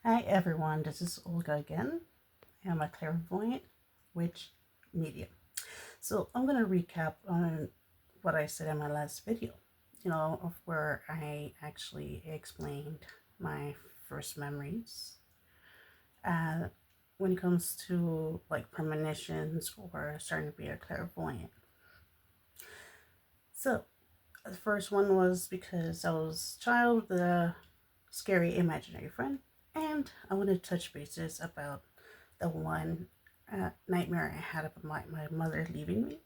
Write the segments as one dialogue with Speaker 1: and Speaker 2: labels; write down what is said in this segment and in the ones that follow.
Speaker 1: Hi everyone, this is Olga again. I'm a clairvoyant witch medium. So I'm going to recap on what I said in my last video, of where I actually explained my first memories when it comes to like premonitions or starting to be a clairvoyant. So the first one was because I was a child with a scary imaginary friend, and I want to touch bases about the one nightmare I had about my mother leaving me.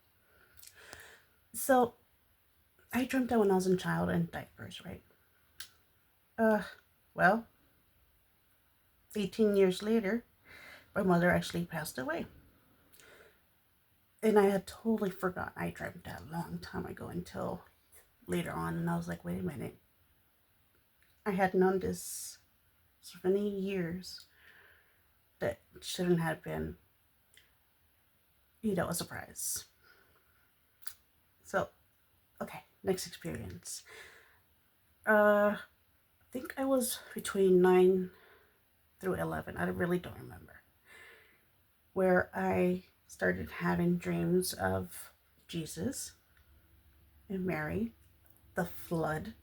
Speaker 1: So I dreamt that when I was a child in diapers, right? Uh, well, 18 years later, my mother actually passed away. And I had totally forgotten I dreamt that a long time ago until later on. And I was like, wait a minute. I had known this so many years that shouldn't have been, a surprise. So, okay, next experience. I think I was between 9 through 11. I really don't remember. Where I started having dreams of Jesus and Mary, the flood,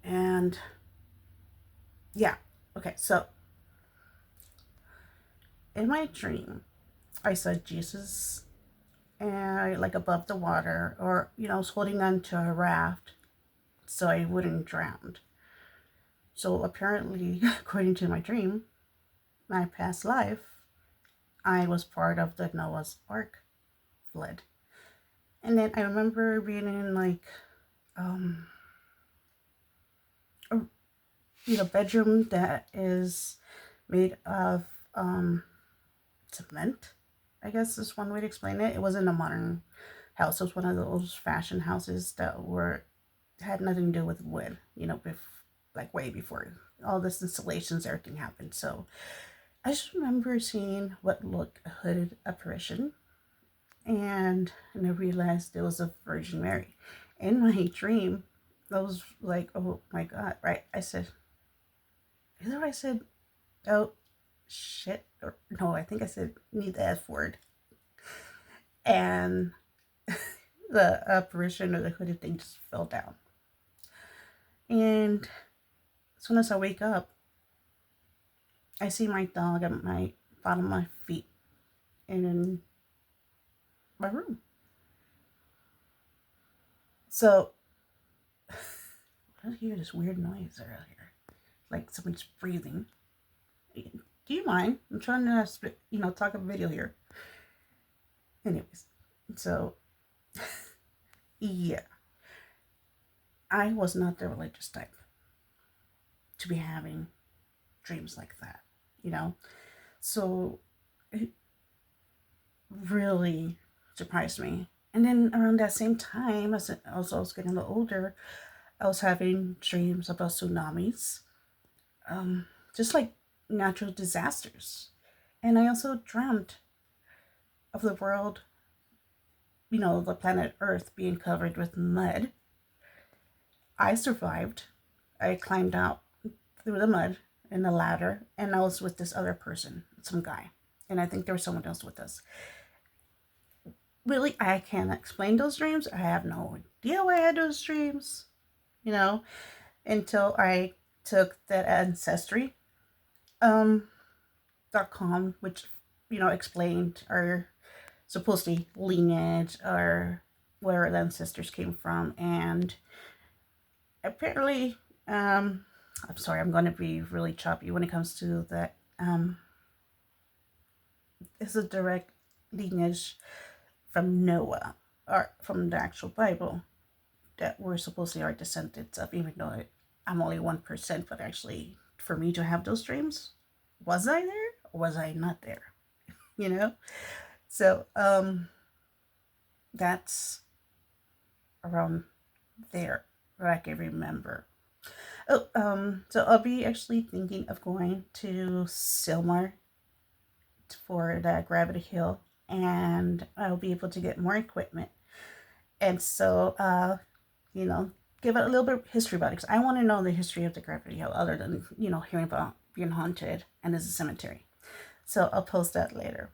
Speaker 1: and yeah. Okay, so in my dream, I saw Jesus and like above the water, or I was holding on to a raft so I wouldn't drown. So apparently, according to my dream, my past life, I was part of the Noah's Ark flood. And then I remember being in like um a bedroom that is made of cement. I guess is one way to explain it. It wasn't a modern house. It was one of those fashion houses that were had nothing to do with wood. Like way before all this installations, everything happened. So I just remember seeing what looked a hooded apparition, and I realized it was a Virgin Mary. In my dream, I was like, oh my God, right? Either I said, oh shit, or no, I think I said, need the F word. And the apparition or the hooded thing just fell down. And as soon as I wake up, I see my dog at my bottom of my feet in my room. So I hear this weird noise earlier, like somebody's breathing. Do you mind? I'm trying to, talk a video here. Anyways, so yeah, I was not the religious type to be having dreams like that, you know? So it really surprised me. And then around that same time, as I was getting a little older, I was having dreams about tsunamis, um, just like natural disasters. And I also dreamt of the world, the planet Earth being covered with mud. I survived. I climbed out through the mud in a ladder, and I was with this other person, some guy. And I think there was someone else with us. Really, I can't explain those dreams. I have no idea why I had those dreams, you know, until I took that ancestry um .com, which explained our supposedly lineage or where the ancestors came from. And apparently, I'm sorry, I'm going to be really choppy when it comes to that. It's a direct lineage from Noah, or from the actual Bible, that we're supposedly our descendants of, even though I'm only 1%. But actually, for me to have those dreams, was I there or was I not there? You know? So, that's around there that I can remember. Oh, so I'll be actually thinking of going to Silmar for the Gravity Hill, and I'll be able to get more equipment. And so, you know, give it a little bit of history about it, because I want to know the history of the Gravity Hill other than, hearing about being haunted and there's a cemetery. So I'll post that later.